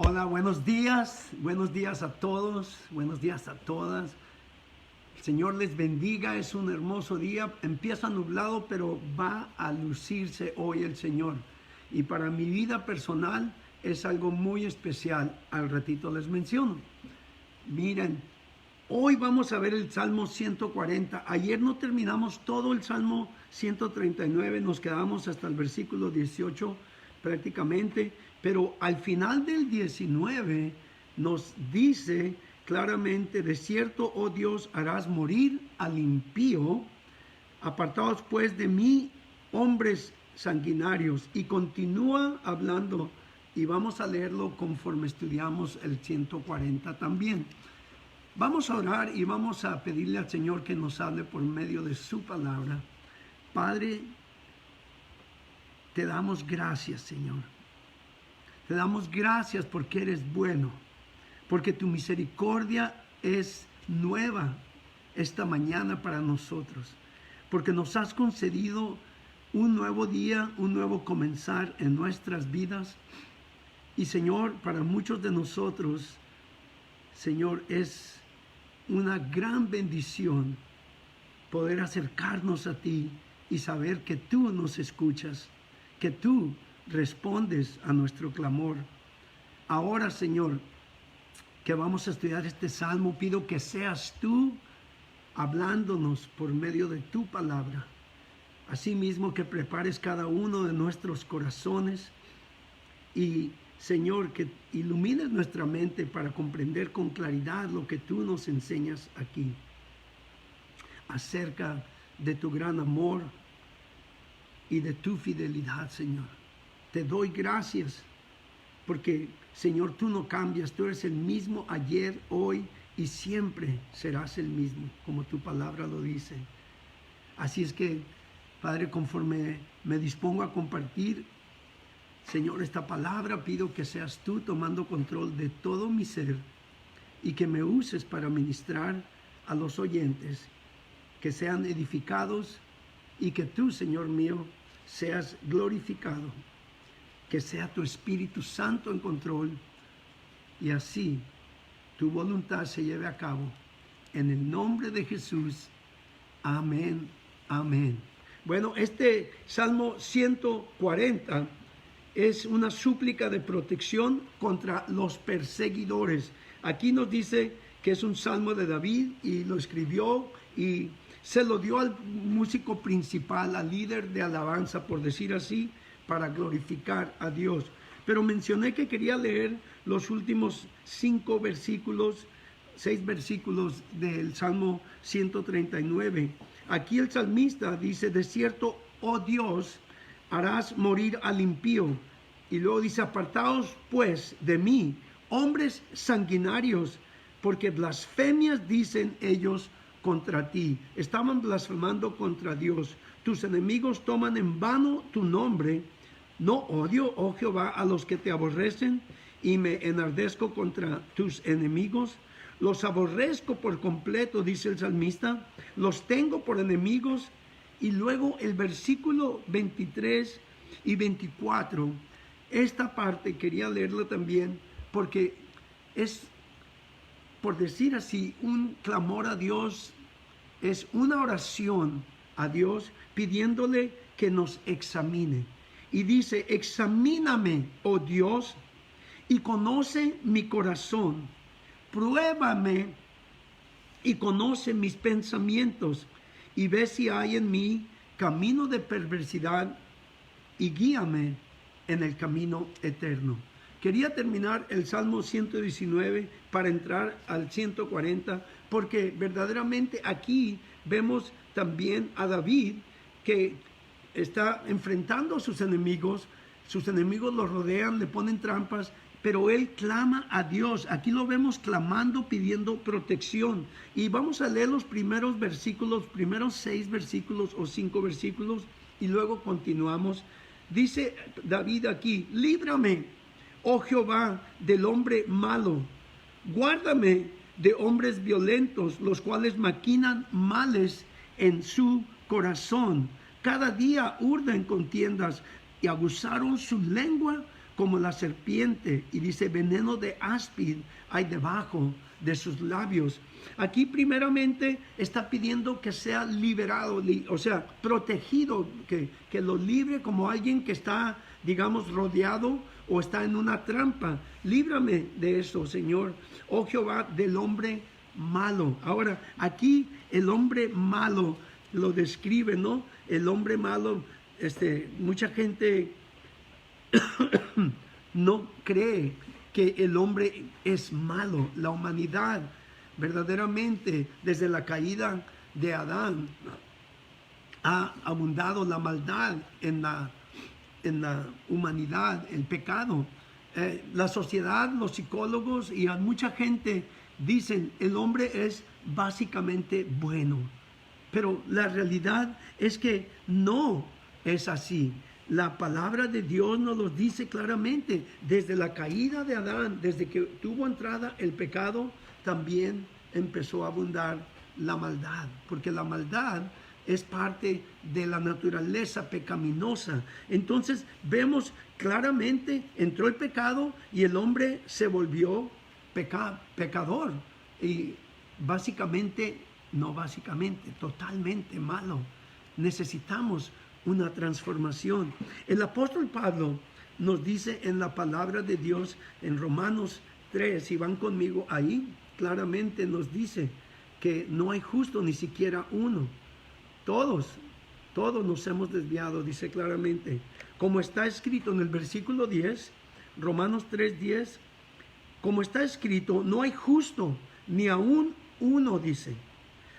Hola, buenos días a todos, buenos días a todas. El Señor les bendiga, es un hermoso día, empieza nublado, pero va a lucirse hoy el Señor. Y para mi vida personal es algo muy especial, al ratito les menciono. Miren, hoy vamos a ver el Salmo 140. Ayer no terminamos todo el Salmo 139, nos quedamos hasta el versículo 18 prácticamente, pero al final del 19 nos dice claramente: de cierto, oh Dios, harás morir al impío, apartados pues de mí, hombres sanguinarios. Y continúa hablando, y vamos a leerlo conforme estudiamos el 140 también. Vamos a orar y vamos a pedirle al Señor que nos hable por medio de su palabra. Padre, te damos gracias, Señor. Te damos gracias porque eres bueno, porque tu misericordia es nueva esta mañana para nosotros, porque nos has concedido un nuevo día, un nuevo comenzar en nuestras vidas. Y Señor, para muchos de nosotros, Señor, es una gran bendición poder acercarnos a ti y saber que tú nos escuchas, que tú respondes a nuestro clamor. Ahora, Señor, que vamos a estudiar este salmo, pido que seas tú hablándonos por medio de tu palabra. Asimismo, que prepares cada uno de nuestros corazones y, Señor, que ilumines nuestra mente para comprender con claridad lo que tú nos enseñas aquí acerca de tu gran amor y de tu fidelidad, Señor. Te doy gracias porque, Señor, tú no cambias, tú eres el mismo ayer, hoy y siempre serás el mismo, como tu palabra lo dice. Así es que, Padre, conforme me dispongo a compartir, Señor, esta palabra, pido que seas tú tomando control de todo mi ser y que me uses para ministrar a los oyentes, que sean edificados y que tú, Señor mío, seas glorificado. Que sea tu Espíritu Santo en control y así tu voluntad se lleve a cabo. En el nombre de Jesús. Amén. Amén. Bueno, este Salmo 140 es una súplica de protección contra los perseguidores. Aquí nos dice que es un salmo de David y lo escribió y se lo dio al músico principal, al líder de alabanza, por decir así, para glorificar a Dios. Pero mencioné que quería leer los últimos 6 versículos del Salmo 139. Aquí el salmista dice: de cierto, oh Dios, harás morir al impío. Y luego dice: apartaos pues de mí, hombres sanguinarios, porque blasfemias dicen ellos contra ti. Estaban blasfemando contra Dios. Tus enemigos toman en vano tu nombre. No odio, oh Jehová, a los que te aborrecen, y me enardezco contra tus enemigos. Los aborrezco por completo, dice el salmista. Los tengo por enemigos. Y luego el versículo 23 y 24, esta parte quería leerla también porque es, por decir así, un clamor a Dios, es una oración a Dios pidiéndole que nos examine. Y dice: examíname, oh Dios, y conoce mi corazón. Pruébame y conoce mis pensamientos, y ve si hay en mí camino de perversidad, y guíame en el camino eterno. Quería terminar el Salmo 119 para entrar al 140, porque verdaderamente aquí vemos también a David que está enfrentando a sus enemigos lo rodean, le ponen trampas, pero él clama a Dios. Aquí lo vemos clamando, pidiendo protección. Y vamos a leer los primeros 6 versículos o 5 versículos, y luego continuamos. Dice David aquí: líbrame, oh Jehová, del hombre malo. Guárdame de hombres violentos, los cuales maquinan males en su corazón. Cada día urden contiendas y aguzaron su lengua como la serpiente, y dice veneno de áspid hay debajo de sus labios. Aquí primeramente está pidiendo que sea liberado, o sea, protegido, que lo libre como alguien que está, digamos, rodeado o está en una trampa. Líbrame de eso, Señor, oh Jehová, del hombre malo. Ahora, aquí el hombre malo lo describe, ¿no? El hombre malo, mucha gente no cree que el hombre es malo. La humanidad, verdaderamente, desde la caída de Adán, ha abundado la maldad en la humanidad, el pecado. La sociedad, los psicólogos y a mucha gente dicen el hombre es básicamente bueno, pero la realidad es que no es así. La palabra de Dios nos lo dice claramente. Desde la caída de Adán, desde que tuvo entrada el pecado, también empezó a abundar la maldad, porque la maldad es parte de la naturaleza pecaminosa. Entonces vemos claramente, entró el pecado y el hombre se volvió pecador. Y totalmente malo. Necesitamos una transformación. El apóstol Pablo nos dice en la palabra de Dios en Romanos 3, si van conmigo ahí, claramente nos dice que no hay justo ni siquiera uno. Todos nos hemos desviado, dice claramente. Como está escrito en el versículo 10, Romanos 3:10, como está escrito, no hay justo, ni aún uno, dice.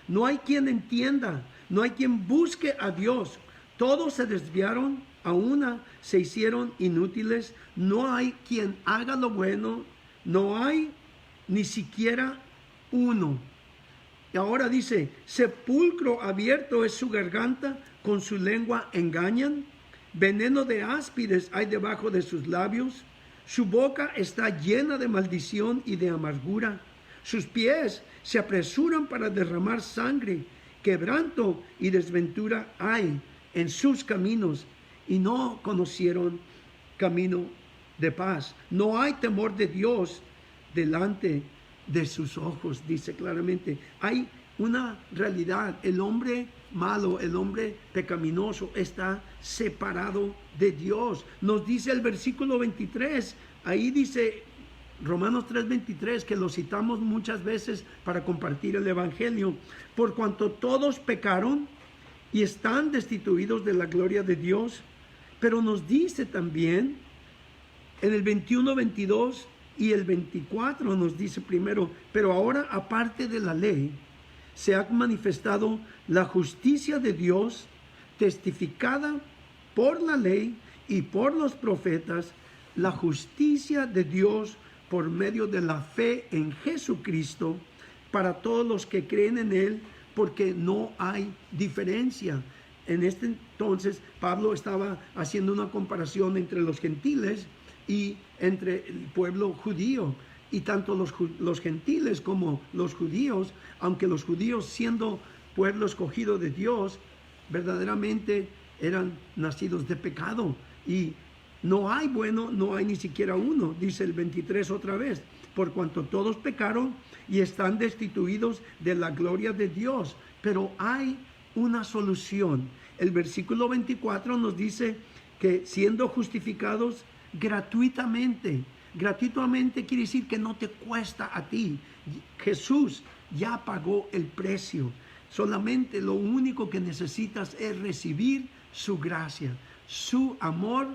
No hay quien entienda, no hay quien busque a Dios. Todos se desviaron, a una se hicieron inútiles. No hay quien haga lo bueno, no hay ni siquiera uno. Y ahora dice, sepulcro abierto es su garganta, con su lengua engañan. Veneno de áspides hay debajo de sus labios. Su boca está llena de maldición y de amargura. Sus pies se apresuran para derramar sangre. Quebranto y desventura hay en sus caminos, y no conocieron camino de paz. No hay temor de Dios delante de sus ojos, dice claramente. Hay una realidad. El hombre malo, el hombre pecaminoso está separado de Dios. Nos dice el versículo 23, ahí dice Romanos 3:23, que lo citamos muchas veces para compartir el evangelio. Por cuanto todos pecaron y están destituidos de la gloria de Dios. Pero nos dice también en el 21:22 y el 24 nos dice primero, pero ahora aparte de la ley se ha manifestado la justicia de Dios, testificada por la ley y por los profetas, la justicia de Dios por medio de la fe en Jesucristo para todos los que creen en Él, porque no hay diferencia. En este entonces Pablo estaba haciendo una comparación entre los gentiles y entre el pueblo judío. Y tanto los gentiles como los judíos, aunque los judíos siendo pueblo escogido de Dios, verdaderamente eran nacidos de pecado. Y no hay bueno, no hay ni siquiera uno, dice el 23 otra vez. Por cuanto todos pecaron y están destituidos de la gloria de Dios. Pero hay una solución. El versículo 24 nos dice que siendo justificados gratuitamente. Gratuitamente quiere decir que no te cuesta a ti. Jesús ya pagó el precio. Solamente lo único que necesitas es recibir su gracia. Su amor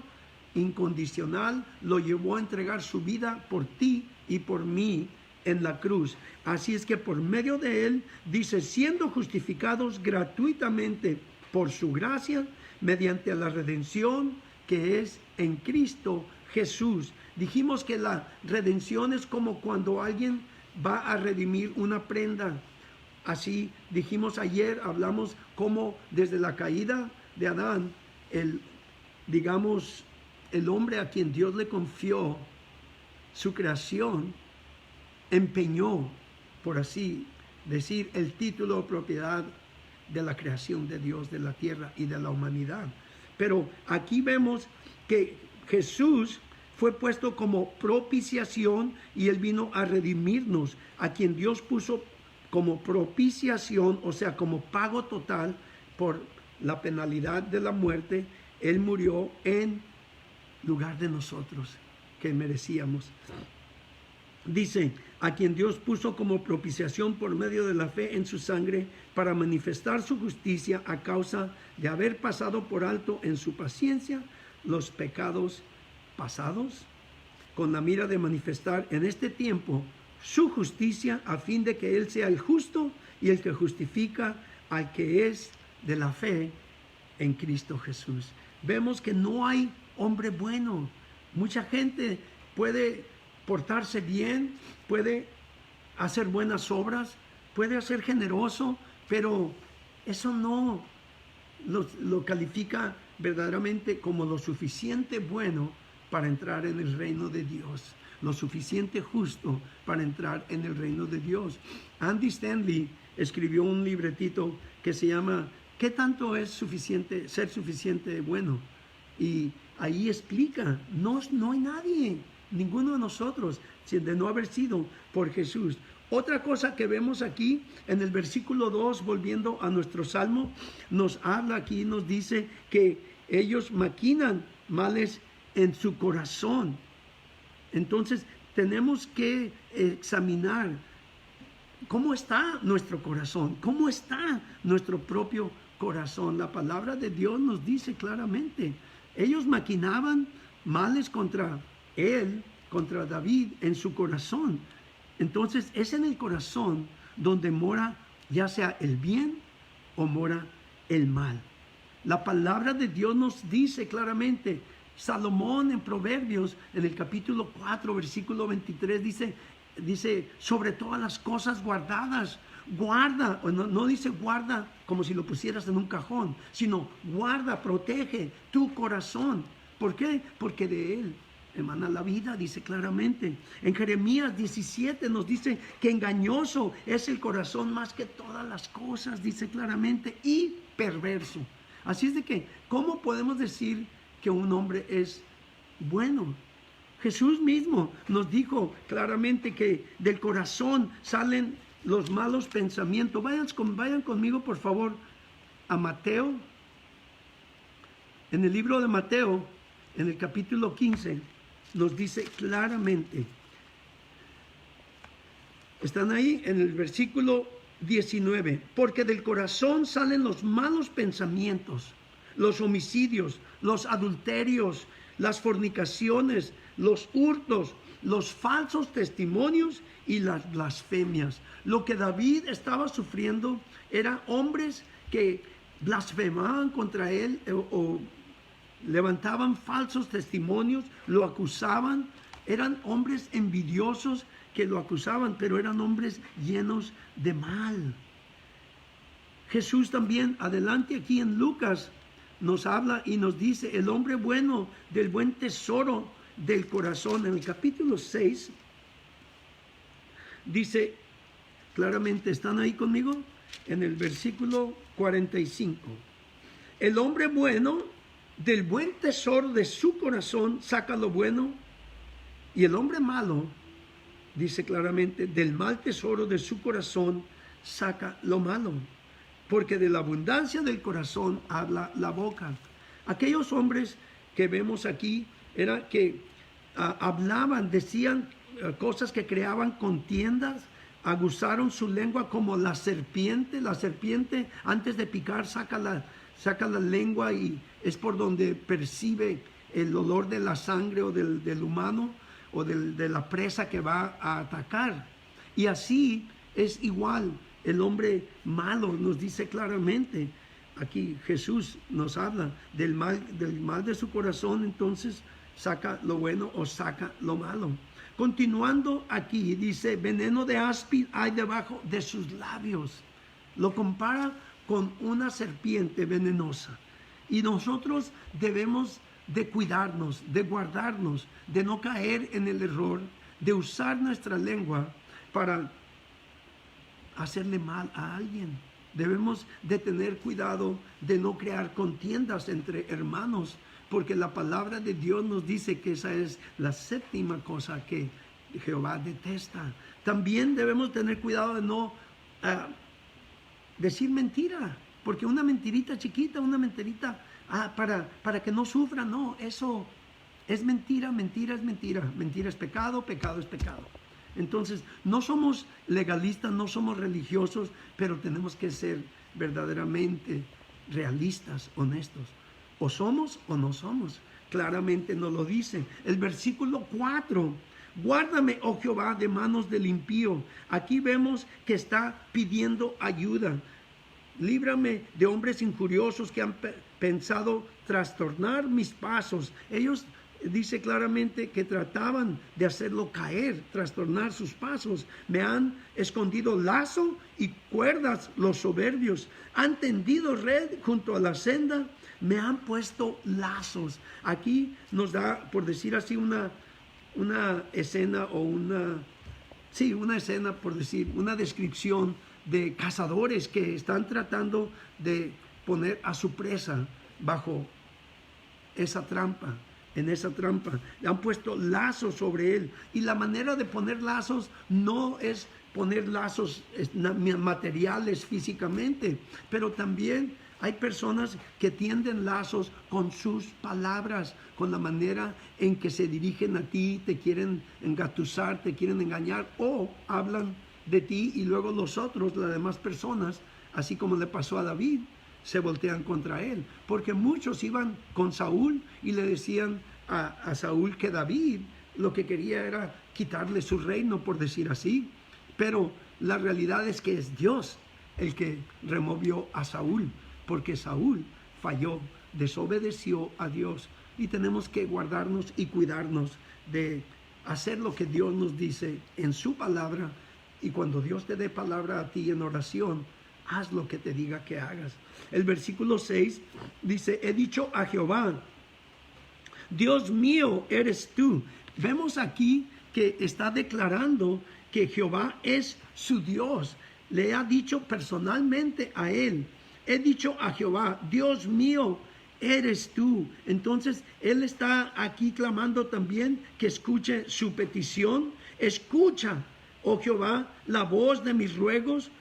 incondicional lo llevó a entregar su vida por ti y por mí en la cruz. Así es que por medio de Él, dice, siendo justificados gratuitamente por su gracia, mediante la redención que es en Cristo Jesús. Dijimos que la redención es como cuando alguien va a redimir una prenda. Así dijimos ayer, hablamos como desde la caída de Adán, el hombre a quien Dios le confió su creación, empeñó, por así decir, el título o propiedad de la creación de Dios, de la tierra y de la humanidad. Pero aquí vemos que Jesús fue puesto como propiciación y Él vino a redimirnos, a quien Dios puso como propiciación, o sea, como pago total por la penalidad de la muerte. Él murió en lugar de nosotros, que merecíamos. Dice, a quien Dios puso como propiciación por medio de la fe en su sangre para manifestar su justicia a causa de haber pasado por alto en su paciencia los pecados pasados, con la mira de manifestar en este tiempo su justicia, a fin de que Él sea el justo y el que justifica al que es de la fe en Cristo Jesús. Vemos que no hay hombre bueno. Mucha gente puede portarse bien, puede hacer buenas obras, puede ser generoso, pero eso no lo califica verdaderamente como lo suficiente bueno para entrar en el reino de Dios, lo suficiente justo para entrar en el reino de Dios. Andy Stanley escribió un libretito que se llama ¿Qué tanto es suficiente, ser suficiente bueno? Y ahí explica, no hay nadie, ninguno de nosotros, de no haber sido por Jesús. Otra cosa que vemos aquí en el versículo 2, volviendo a nuestro salmo, nos habla aquí, nos dice que ellos maquinan males en su corazón. Entonces tenemos que examinar cómo está nuestro corazón, cómo está nuestro propio corazón. La palabra de Dios nos dice claramente, ellos maquinaban males contra él, contra David en su corazón. Entonces es en el corazón donde mora ya sea el bien o mora el mal. La palabra de Dios nos dice claramente, Salomón en Proverbios, en el capítulo 4, versículo 23, dice sobre todas las cosas guardadas, guarda, no dice guarda como si lo pusieras en un cajón, sino guarda, protege tu corazón. ¿Por qué? Porque de él emana la vida, dice claramente. En Jeremías 17 nos dice que engañoso es el corazón más que todas las cosas, dice claramente, y perverso. Así es de que, ¿cómo podemos decir que un hombre es bueno? Jesús mismo nos dijo claramente que del corazón salen los malos pensamientos. Vayan conmigo, por favor, a Mateo. En el libro de Mateo, en el capítulo 15, nos dice claramente. Están ahí en el versículo 19. Porque del corazón salen los malos pensamientos, los homicidios, los adulterios, las fornicaciones, los hurtos, los falsos testimonios y las blasfemias. Lo que David estaba sufriendo eran hombres que blasfemaban contra él o levantaban falsos testimonios, lo acusaban. Eran hombres envidiosos que lo acusaban, pero eran hombres llenos de mal. Jesús también, adelante aquí en Lucas, nos habla y nos dice, el hombre bueno del buen tesoro del corazón. En el capítulo 6, dice claramente, ¿están ahí conmigo? En el versículo 45. El hombre bueno del buen tesoro de su corazón saca lo bueno, y el hombre malo, dice claramente, del mal tesoro de su corazón saca lo malo, porque de la abundancia del corazón habla la boca. Aquellos hombres que vemos aquí era que hablaban, decían cosas que creaban contiendas, aguzaron su lengua como la serpiente. La serpiente antes de picar saca la lengua y es por donde percibe el olor de la sangre o del humano o de la presa que va a atacar. Y así es igual el hombre malo, nos dice claramente. Aquí Jesús nos habla del mal de su corazón, entonces saca lo bueno o saca lo malo. Continuando aquí, dice, veneno de áspid hay debajo de sus labios. Lo compara con una serpiente venenosa. Y nosotros debemos de cuidarnos, de guardarnos, de no caer en el error, de usar nuestra lengua para hacerle mal a alguien. Debemos de tener cuidado de no crear contiendas entre hermanos, porque la palabra de Dios nos dice que esa es la séptima cosa que Jehová detesta. También debemos tener cuidado de no decir mentira, porque una mentirita chiquita, una mentirita para que no sufra, no, eso es mentira, mentira es mentira, mentira es pecado, pecado es pecado. Entonces, no somos legalistas, no somos religiosos, pero tenemos que ser verdaderamente realistas, honestos. O somos o no somos. Claramente nos lo dice. El versículo 4. Guárdame, oh Jehová, de manos del impío. Aquí vemos que está pidiendo ayuda. Líbrame de hombres injuriosos que han pensado trastornar mis pasos. Ellos dice claramente que trataban de hacerlo caer, trastornar sus pasos. Me han escondido lazo y cuerdas los soberbios. Han tendido red junto a la senda. Me han puesto lazos. Aquí nos da, por decir así, una escena o una escena, por decir, una descripción de cazadores que están tratando de poner a su presa bajo esa trampa. En esa trampa le han puesto lazos sobre él, y la manera de poner lazos no es poner lazos materiales físicamente, pero también hay personas que tienden lazos con sus palabras, con la manera en que se dirigen a ti, te quieren engatusar, te quieren engañar, o hablan de ti y luego los otros, las demás personas, así como le pasó a David, se voltean contra él, porque muchos iban con Saúl y le decían a Saúl que David lo que quería era quitarle su reino, por decir así, pero la realidad es que es Dios el que removió a Saúl, porque Saúl falló, desobedeció a Dios, y tenemos que guardarnos y cuidarnos de hacer lo que Dios nos dice en su palabra, y cuando Dios te dé palabra a ti en oración, haz lo que te diga que hagas. El versículo 6 dice, he dicho a Jehová, Dios mío eres tú. Vemos aquí que está declarando que Jehová es su Dios. Le ha dicho personalmente a él, he dicho a Jehová, Dios mío eres tú. Entonces él está aquí clamando también que escuche su petición. Escucha, oh Jehová, la voz de mis ruegos.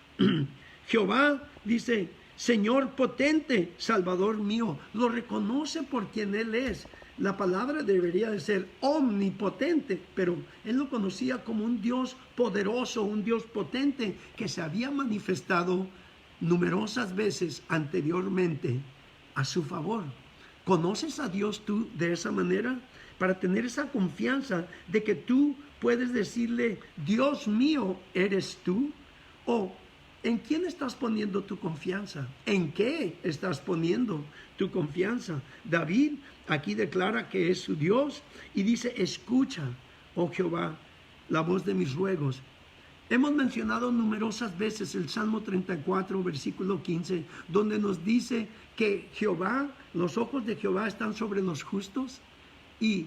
Jehová dice, Señor potente, Salvador mío, lo reconoce por quien Él es. La palabra debería de ser omnipotente, pero Él lo conocía como un Dios poderoso, un Dios potente, que se había manifestado numerosas veces anteriormente a su favor. ¿Conoces a Dios tú de esa manera? Para tener esa confianza de que tú puedes decirle, Dios mío, ¿eres tú? O, ¿en quién estás poniendo tu confianza? ¿En qué estás poniendo tu confianza? David aquí declara que es su Dios y dice, escucha, oh Jehová, la voz de mis ruegos. Hemos mencionado numerosas veces el Salmo 34, versículo 15, donde nos dice que Jehová, los ojos de Jehová están sobre los justos y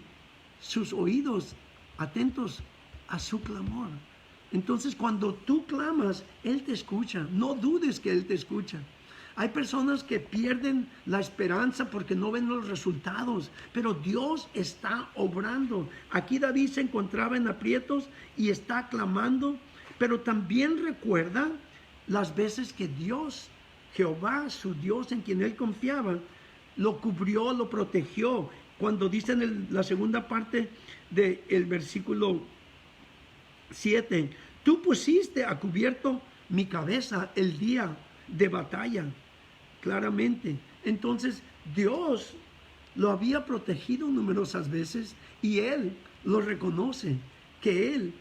sus oídos atentos a su clamor. Entonces, cuando tú clamas, Él te escucha. No dudes que Él te escucha. Hay personas que pierden la esperanza porque no ven los resultados, pero Dios está obrando. Aquí David se encontraba en aprietos y está clamando, pero también recuerda las veces que Dios, Jehová, su Dios en quien él confiaba, lo cubrió, lo protegió. Cuando dice en la segunda parte del versículo 7, tú pusiste a cubierto mi cabeza el día de batalla, claramente. Entonces Dios lo había protegido numerosas veces y él lo reconoce, que él,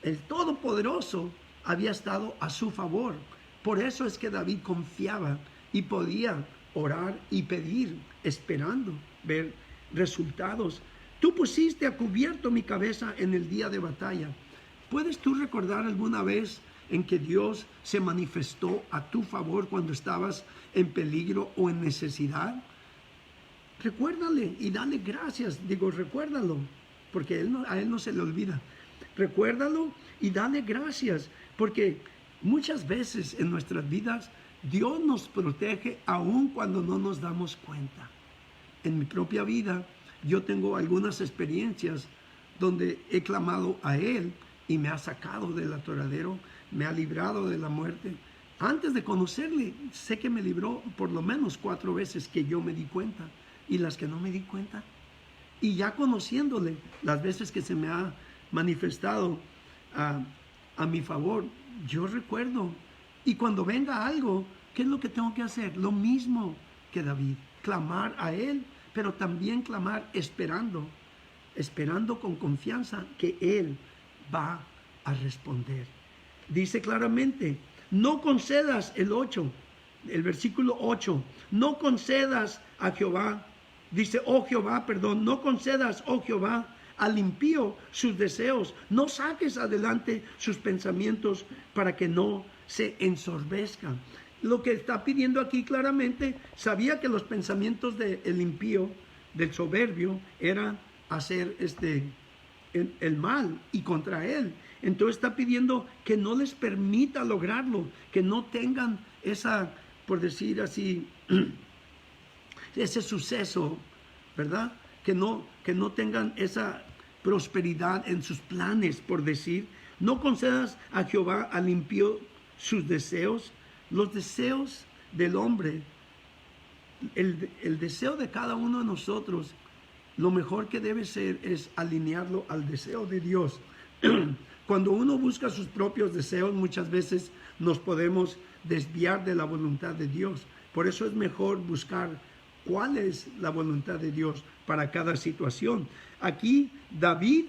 el Todopoderoso, había estado a su favor. Por eso es que David confiaba y podía orar y pedir, esperando ver resultados. Tú pusiste a cubierto mi cabeza en el día de batalla. ¿Puedes tú recordar alguna vez en que Dios se manifestó a tu favor cuando estabas en peligro o en necesidad? Recuérdale y dale gracias. Recuérdalo, porque a Él no se le olvida. Recuérdalo y dale gracias, porque muchas veces en nuestras vidas Dios nos protege aun cuando no nos damos cuenta. en mi propia vida, yo tengo algunas experiencias donde he clamado a Él y me ha sacado del atoradero, me ha librado de la muerte. Antes de conocerle, sé que me libró por lo menos 4 veces que yo me di cuenta, y las que no me di cuenta. Y ya conociéndole, las veces que se me ha manifestado a mi favor, yo recuerdo. Y cuando venga algo, ¿qué es lo que tengo que hacer? Lo mismo que David, clamar a Él, pero también clamar esperando con confianza que Él va a responder. Dice claramente, no concedas el versículo 8, no concedas a Jehová, dice, no concedas, oh Jehová, al impío sus deseos, no saques adelante sus pensamientos para que no se ensorbezcan. Lo que está pidiendo aquí claramente, sabía que los pensamientos del impío, del soberbio, eran hacer el mal y contra él. Entonces está pidiendo que no les permita lograrlo, que no tengan esa, por decir así, ese suceso, ¿verdad? Que no tengan esa prosperidad en sus planes, por decir. No concedas a Jehová al impío sus deseos. Los deseos del hombre, el deseo de cada uno de nosotros, lo mejor que debe ser es alinearlo al deseo de Dios. Cuando uno busca sus propios deseos, muchas veces nos podemos desviar de la voluntad de Dios. Por eso es mejor buscar cuál es la voluntad de Dios para cada situación. Aquí David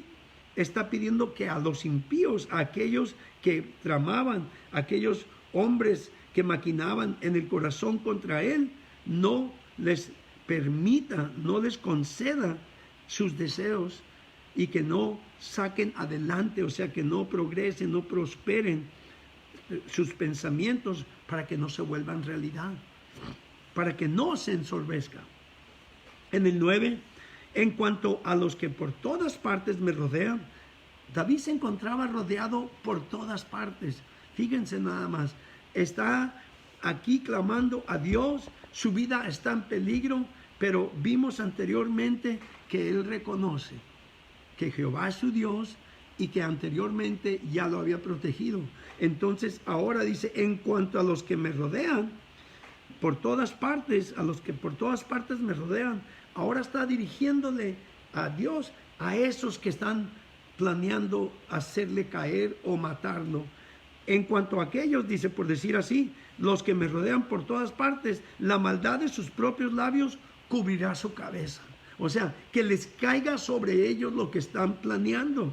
está pidiendo que a los impíos, a aquellos que tramaban, a aquellos hombres que maquinaban en el corazón contra él, no les permita, no les conceda sus deseos y que no saquen adelante, o sea, que no progresen, no prosperen sus pensamientos para que no se vuelvan realidad, para que no se ensorbezca. En el 9, en cuanto a los que por todas partes me rodean, David se encontraba rodeado por todas partes. Fíjense nada más, está aquí clamando a Dios, su vida está en peligro, pero vimos anteriormente que él reconoce que Jehová es su Dios y que anteriormente ya lo había protegido. Entonces ahora dice, en cuanto a los que me rodean, por todas partes, a los que por todas partes me rodean, ahora está dirigiéndole a Dios, a esos que están planeando hacerle caer o matarlo. En cuanto a aquellos, dice, por decir así, los que me rodean por todas partes, la maldad de sus propios labios cubrirá su cabeza. O sea, que les caiga sobre ellos lo que están planeando.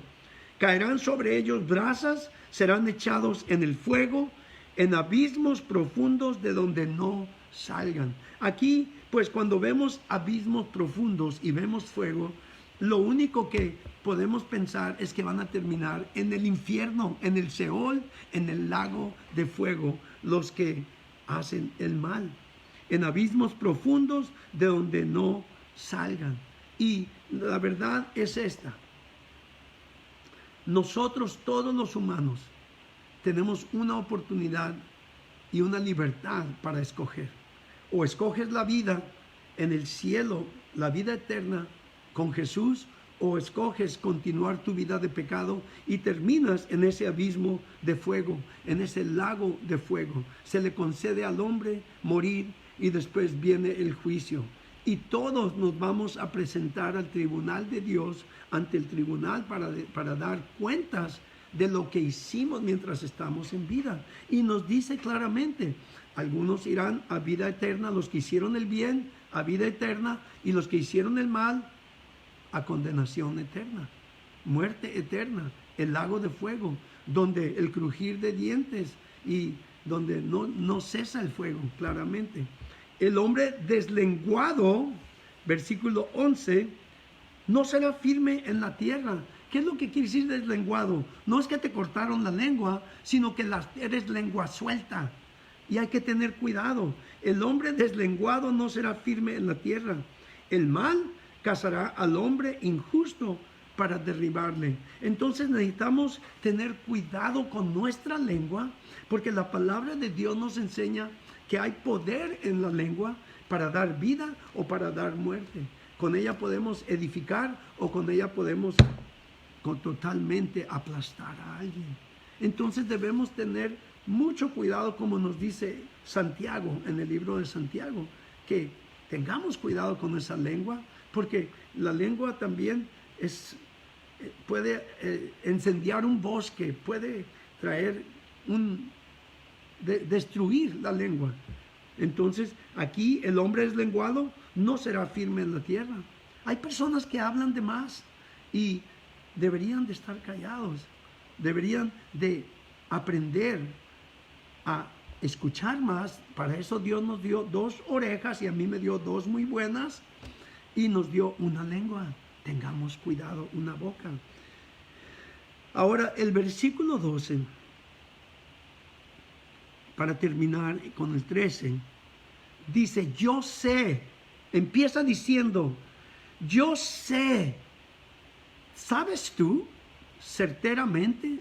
Caerán sobre ellos brasas, serán echados en el fuego, en abismos profundos de donde no salgan. Aquí, pues cuando vemos abismos profundos y vemos fuego, lo único que podemos pensar es que van a terminar en el infierno, en el Seol, en el lago de fuego, los que hacen el mal. En abismos profundos de donde no salgan. Y la verdad es esta. Nosotros, todos los humanos, tenemos una oportunidad y una libertad para escoger. O escoges la vida en el cielo, la vida eterna con Jesús, o escoges continuar tu vida de pecado y terminas en ese abismo de fuego, en ese lago de fuego. Se le concede al hombre morir y después viene el juicio. Y todos nos vamos a presentar al tribunal de Dios, ante el tribunal para dar cuentas de lo que hicimos mientras estamos en vida. Y nos dice claramente, algunos irán a vida eterna, los que hicieron el bien a vida eterna, y los que hicieron el mal a condenación eterna, muerte eterna, el lago de fuego, donde el crujir de dientes y donde no cesa el fuego, claramente. El hombre deslenguado, versículo 11, no será firme en la tierra. ¿Qué es lo que quiere decir deslenguado? No es que te cortaron la lengua, sino que eres lengua suelta. Y hay que tener cuidado. El hombre deslenguado no será firme en la tierra. El mal cazará al hombre injusto para derribarle. Entonces necesitamos tener cuidado con nuestra lengua, porque la palabra de Dios nos enseña que hay poder en la lengua, para dar vida o para dar muerte. Con ella podemos edificar o con ella podemos totalmente aplastar a alguien. Entonces debemos tener mucho cuidado, como nos dice Santiago en el libro de Santiago, que tengamos cuidado con esa lengua, porque la lengua también puede incendiar un bosque, puede traer destruir la lengua. Entonces aquí el hombre deslenguado no será firme en la tierra. Hay personas que hablan de más y deberían de estar callados, deberían de aprender a escuchar más. Para eso Dios nos dio 2 orejas y a mí me dio 2 muy buenas y nos dio una lengua. Tengamos cuidado, una boca. Ahora el versículo 12, para terminar con el 13, dice, yo sé, empieza diciendo, yo sé. ¿Sabes tú certeramente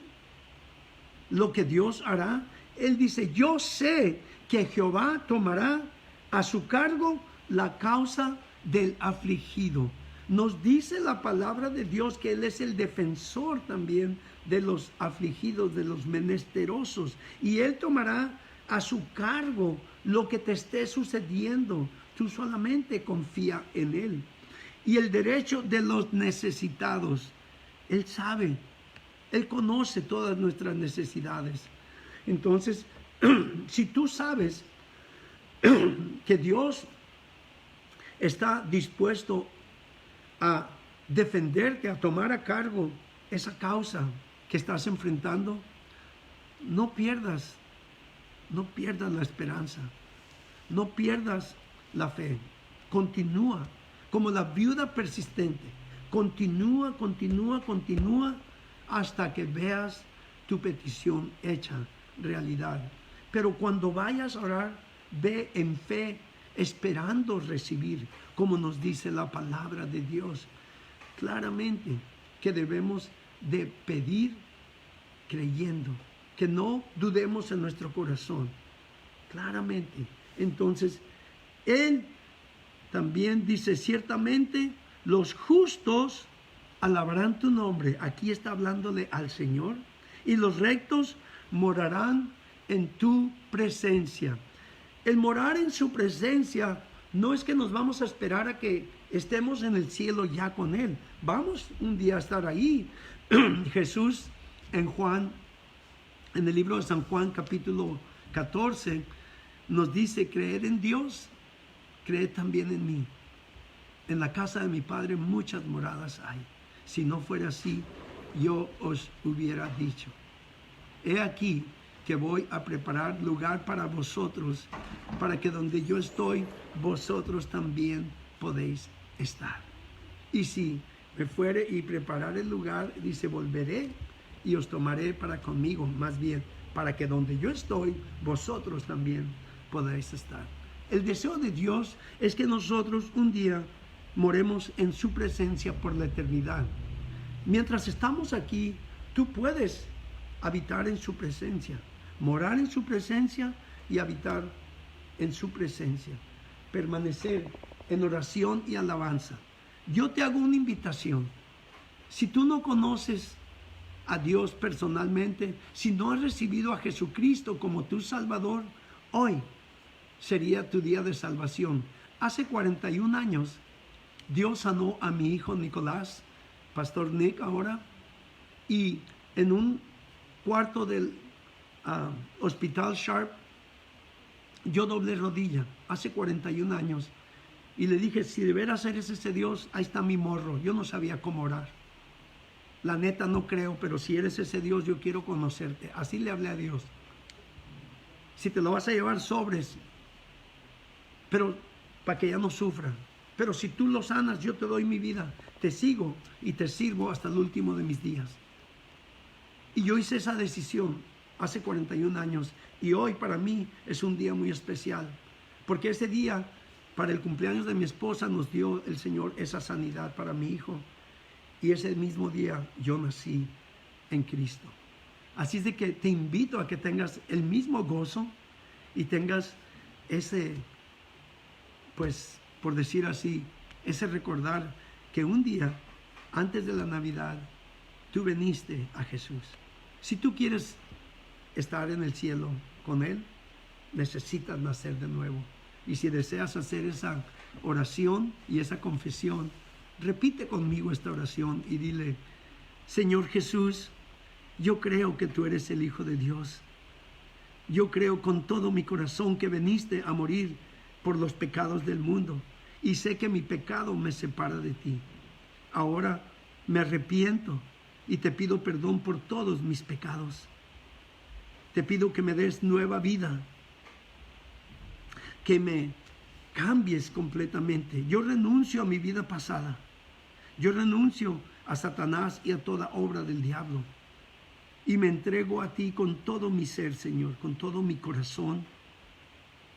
lo que Dios hará? Él dice, yo sé que Jehová tomará a su cargo la causa del afligido. Nos dice la palabra de Dios que Él es el defensor también de los afligidos, de los menesterosos. Y Él tomará a su cargo lo que te esté sucediendo. Tú solamente confía en Él. Y el derecho de los necesitados. Él sabe, Él conoce todas nuestras necesidades. Entonces, si tú sabes que Dios está dispuesto a defenderte, a tomar a cargo esa causa que estás enfrentando, no pierdas la esperanza, no pierdas la fe. Continúa como la viuda persistente. Continúa hasta que veas tu petición hecha realidad. Pero cuando vayas a orar, ve en fe, esperando recibir, como nos dice la palabra de Dios. Claramente que debemos de pedir creyendo, que no dudemos en nuestro corazón. Claramente. Entonces, Él también dice, ciertamente los justos alabarán tu nombre. Aquí está hablándole al Señor. Y los rectos morarán en tu presencia. El morar en su presencia no es que nos vamos a esperar a que estemos en el cielo ya con Él. Vamos un día a estar ahí. Jesús en el libro de San Juan capítulo 14, nos dice, creer en Dios, creed también en mí. En la casa de mi Padre muchas moradas hay. Si no fuera así, yo os hubiera dicho. He aquí que voy a preparar lugar para vosotros, para que donde yo estoy, vosotros también podéis estar. Y si me fuere y preparar el lugar, dice, volveré y os tomaré para conmigo, más bien, para que donde yo estoy, vosotros también podáis estar. El deseo de Dios es que nosotros un día moremos en su presencia por la eternidad. Mientras estamos aquí, tú puedes habitar en su presencia, morar en su presencia y habitar en su presencia, permanecer en oración y alabanza. Yo te hago una invitación. Si tú no conoces a Dios personalmente, si no has recibido a Jesucristo como tu Salvador, hoy sería tu día de salvación. Hace 41 años, Dios sanó a mi hijo Nicolás, Pastor Nick ahora, y en un cuarto del Hospital Sharp, yo doblé rodilla hace 41 años y le dije, si de veras eres ese Dios, ahí está mi morro. Yo no sabía cómo orar. La neta no creo, pero si eres ese Dios, yo quiero conocerte. Así le hablé a Dios. Si te lo vas a llevar, sobres, pero para que ya no sufra. Pero si tú lo sanas, yo te doy mi vida. Te sigo y te sirvo hasta el último de mis días. Y yo hice esa decisión hace 41 años. Y hoy para mí es un día muy especial. Porque ese día, para el cumpleaños de mi esposa, nos dio el Señor esa sanidad para mi hijo. Y ese mismo día yo nací en Cristo. Así es de que te invito a que tengas el mismo gozo y tengas ese pues, por decir así, ese recordar que un día, antes de la Navidad, tú viniste a Jesús. Si tú quieres estar en el cielo con Él, necesitas nacer de nuevo. Y si deseas hacer esa oración y esa confesión, repite conmigo esta oración y dile: Señor Jesús, yo creo que tú eres el Hijo de Dios. Yo creo con todo mi corazón que viniste a morir por los pecados del mundo, y sé que mi pecado me separa de ti. Ahora me arrepiento y te pido perdón por todos mis pecados. Te pido que me des nueva vida, que me cambies completamente. Yo renuncio a mi vida pasada. Yo renuncio a Satanás y a toda obra del diablo. Y me entrego a ti con todo mi ser, Señor, con todo mi corazón,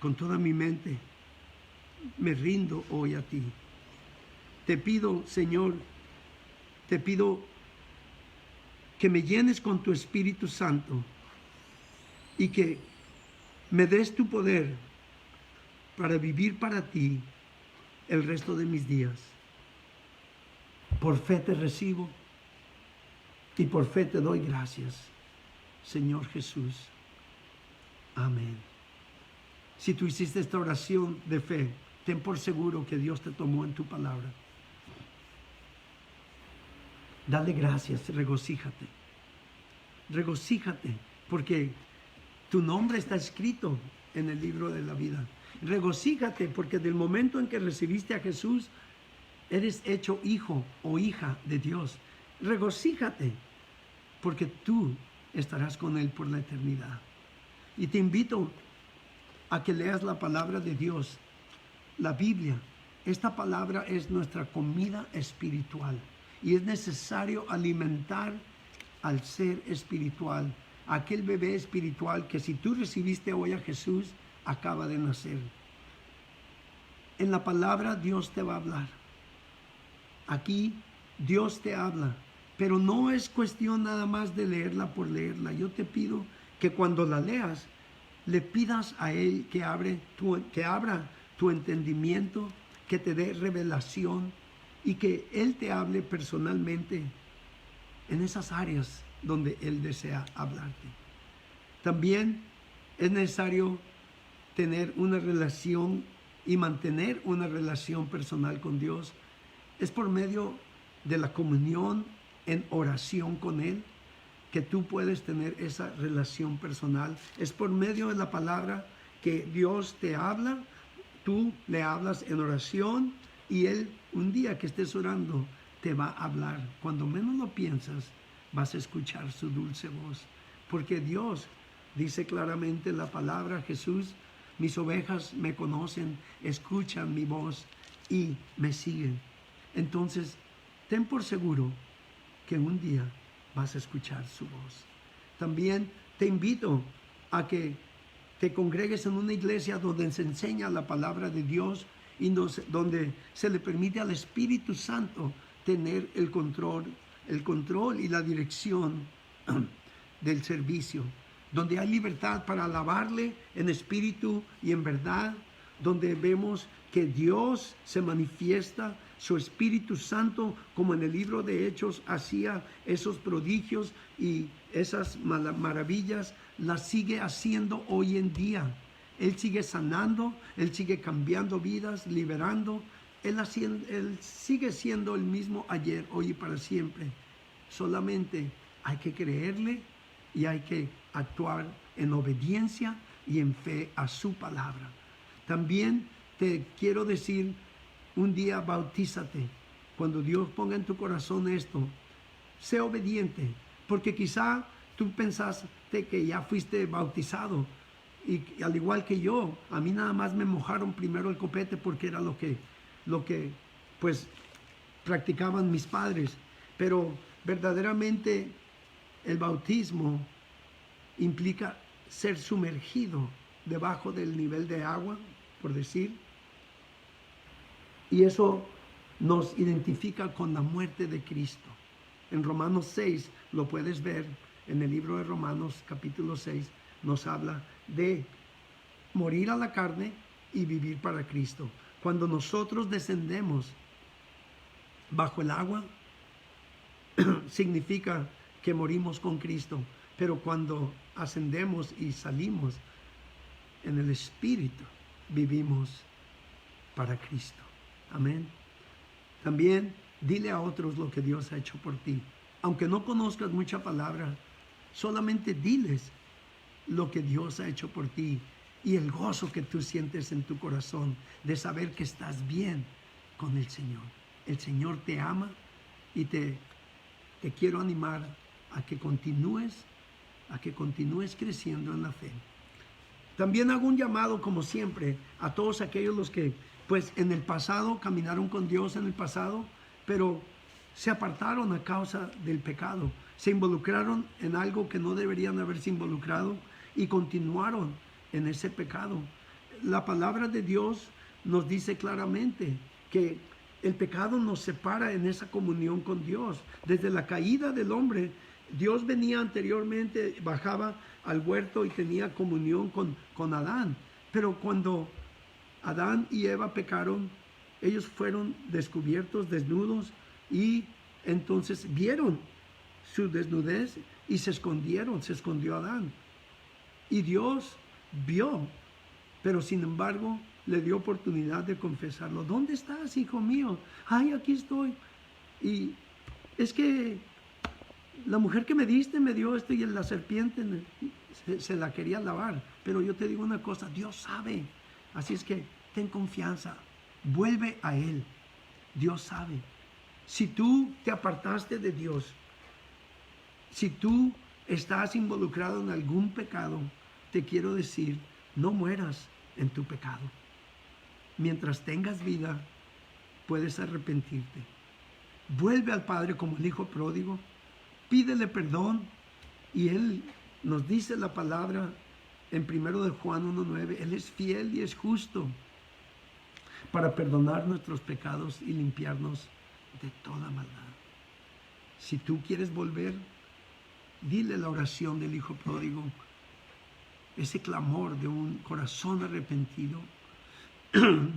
con toda mi mente. Me rindo hoy a ti. Te pido, Señor, te pido que me llenes con tu Espíritu Santo y que me des tu poder para vivir para ti el resto de mis días. Por fe te recibo y por fe te doy gracias, Señor Jesús. Amén. Si tú hiciste esta oración de fe, ten por seguro que Dios te tomó en tu palabra. Dale gracias, regocíjate. Regocíjate, porque tu nombre está escrito en el libro de la vida. Regocíjate, porque del momento en que recibiste a Jesús, eres hecho hijo o hija de Dios. Regocíjate, porque tú estarás con Él por la eternidad. Y te invito a que leas la palabra de Dios, la Biblia. Esta palabra es nuestra comida espiritual y es necesario alimentar al ser espiritual, aquel bebé espiritual que si tú recibiste hoy a Jesús, acaba de nacer. En la palabra Dios te va a hablar. Aquí Dios te habla, pero no es cuestión nada más de leerla por leerla. Yo te pido que cuando la leas, le pidas a Él que abra tu entendimiento, que te dé revelación y que Él te hable personalmente en esas áreas donde Él desea hablarte. También es necesario tener una relación y mantener una relación personal con Dios. Es por medio de la comunión en oración con Él que tú puedes tener esa relación personal. Es por medio de la palabra que Dios te habla, tú le hablas en oración y Él, un día que estés orando, te va a hablar. Cuando menos lo piensas, vas a escuchar su dulce voz. Porque Dios dice claramente en la palabra, Jesús: mis ovejas me conocen, escuchan mi voz y me siguen. Entonces, ten por seguro que un día vas a escuchar su voz. También te invito a que te congregues en una iglesia donde se enseña la palabra de Dios y donde se le permite al Espíritu Santo tener el control y la dirección del servicio, donde hay libertad para alabarle en espíritu y en verdad, donde vemos que Dios se manifiesta, su Espíritu Santo, como en el libro de Hechos hacía esos prodigios y esas maravillas, las sigue haciendo hoy en día. Él sigue sanando, Él sigue cambiando vidas, liberando. Él sigue siendo el mismo ayer, hoy y para siempre. Solamente hay que creerle y hay que actuar en obediencia y en fe a su palabra. También te quiero decir, un día bautízate. Cuando Dios ponga en tu corazón esto, sé obediente, porque quizá tú pensaste que ya fuiste bautizado y al igual que yo, a mí nada más me mojaron primero el copete porque era lo que pues practicaban mis padres, pero verdaderamente el bautismo implica ser sumergido debajo del nivel de agua, por decir, y eso nos identifica con la muerte de Cristo. En Romanos 6, lo puedes ver en el libro de Romanos capítulo 6, nos habla de morir a la carne y vivir para Cristo. Cuando nosotros descendemos bajo el agua, significa que morimos con Cristo. Pero cuando ascendemos y salimos en el Espíritu, vivimos para Cristo. Amén. También dile a otros lo que Dios ha hecho por ti. Aunque no conozcas mucha palabra, solamente diles lo que Dios ha hecho por ti y el gozo que tú sientes en tu corazón de saber que estás bien con el Señor. El Señor te ama y te quiero animar a que continúes creciendo en la fe. También hago un llamado, como siempre, a todos aquellos los que, pues, en el pasado caminaron con Dios en el pasado, pero se apartaron a causa del pecado, se involucraron en algo que no deberían haberse involucrado y continuaron en ese pecado. La palabra de Dios nos dice claramente que el pecado nos separa en esa comunión con Dios. Desde la caída del hombre, Dios venía anteriormente, bajaba al huerto y tenía comunión con Adán. Pero cuando Adán y Eva pecaron, ellos fueron descubiertos, desnudos, y entonces vieron su desnudez y se escondieron, se escondió Adán. Y Dios vio, pero sin embargo le dio oportunidad de confesarlo. ¿Dónde estás, hijo mío? Ay, aquí estoy. Y es que la mujer que me diste me dio esto, y la serpiente se la quería lavar. Pero yo te digo una cosa, Dios sabe. Así es que ten confianza, vuelve a Él. Dios sabe. Si tú te apartaste de Dios, si tú estás involucrado en algún pecado, te quiero decir, no mueras en tu pecado. Mientras tengas vida, puedes arrepentirte. Vuelve al Padre como el hijo pródigo, pídele perdón, y Él nos dice la palabra en 1 de Juan 1:9, Él es fiel y es justo para perdonar nuestros pecados y limpiarnos de toda maldad. Si tú quieres volver, dile la oración del hijo pródigo, ese clamor de un corazón arrepentido.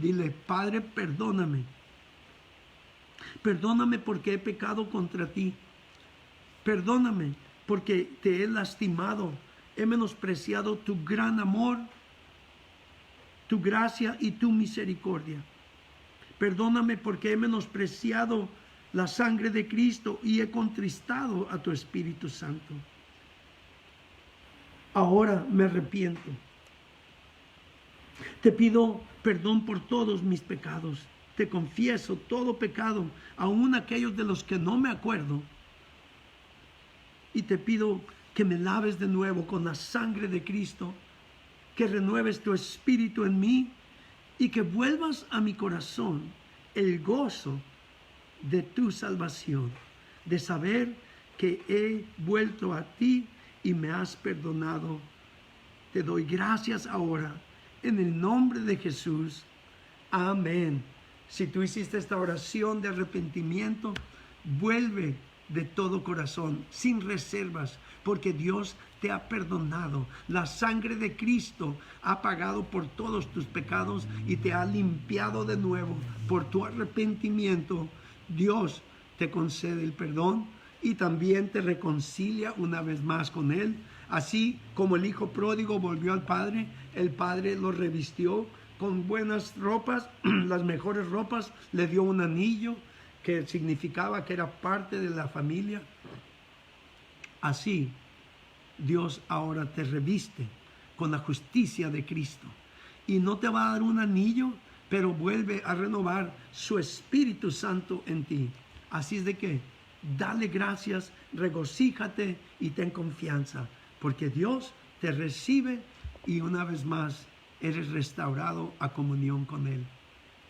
Dile, Padre, perdóname. Perdóname porque he pecado contra ti. Perdóname porque te he lastimado. He menospreciado tu gran amor, tu gracia y tu misericordia. Perdóname porque he menospreciado la sangre de Cristo y he contristado a tu Espíritu Santo. Ahora me arrepiento. Te pido perdón por todos mis pecados. Te confieso todo pecado, aun aquellos de los que no me acuerdo. Y te pido que me laves de nuevo con la sangre de Cristo, que renueves tu espíritu en mí y que vuelvas a mi corazón el gozo de tu salvación, de saber que he vuelto a ti y me has perdonado. Te doy gracias ahora en el nombre de Jesús. Amén. Si tú hiciste esta oración de arrepentimiento, vuelve de todo corazón, sin reservas, porque Dios te ha perdonado. La sangre de Cristo ha pagado por todos tus pecados y te ha limpiado de nuevo. Por tu arrepentimiento, Dios te concede el perdón y también te reconcilia una vez más con Él. Así como el hijo pródigo volvió al Padre, el Padre lo revistió con buenas ropas, las mejores ropas, le dio un anillo que significaba que era parte de la familia. Así, Dios ahora te reviste con la justicia de Cristo. Y no te va a dar un anillo, pero vuelve a renovar su Espíritu Santo en ti. Así es de que, dale gracias, regocíjate y ten confianza, porque Dios te recibe y una vez más eres restaurado a comunión con Él.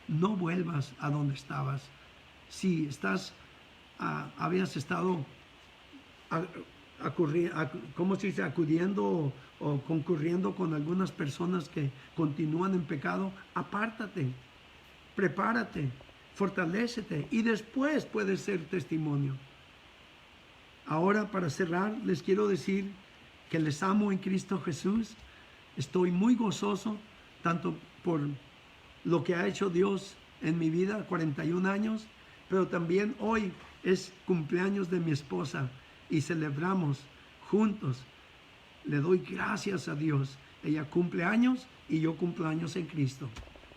No vuelvas a donde estabas. Si habías estado acudiendo o concurriendo con algunas personas que continúan en pecado, apártate, prepárate, fortalécete y después puedes ser testimonio. Ahora, para cerrar, les quiero decir que les amo en Cristo Jesús. Estoy muy gozoso tanto por lo que ha hecho Dios en mi vida, 41 años, pero también hoy es cumpleaños de mi esposa y celebramos juntos. Le doy gracias a Dios. Ella cumple años y yo cumplo años en Cristo.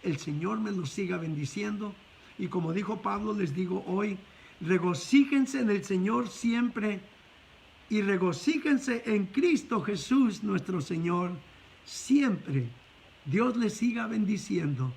El Señor me los siga bendiciendo. Y como dijo Pablo, les digo hoy, regocíjense en el Señor siempre y regocíjense en Cristo Jesús nuestro Señor siempre. Dios les siga bendiciendo.